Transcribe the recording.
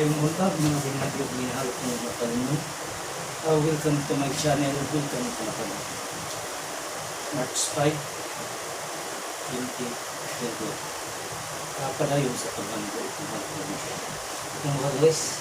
Maayong untag mga binagyo ginahalo ko ng matalino. Welcome to my channel. Welcome to my channel. March 5, 2020. Padayon sa pagbanto ng mga guys.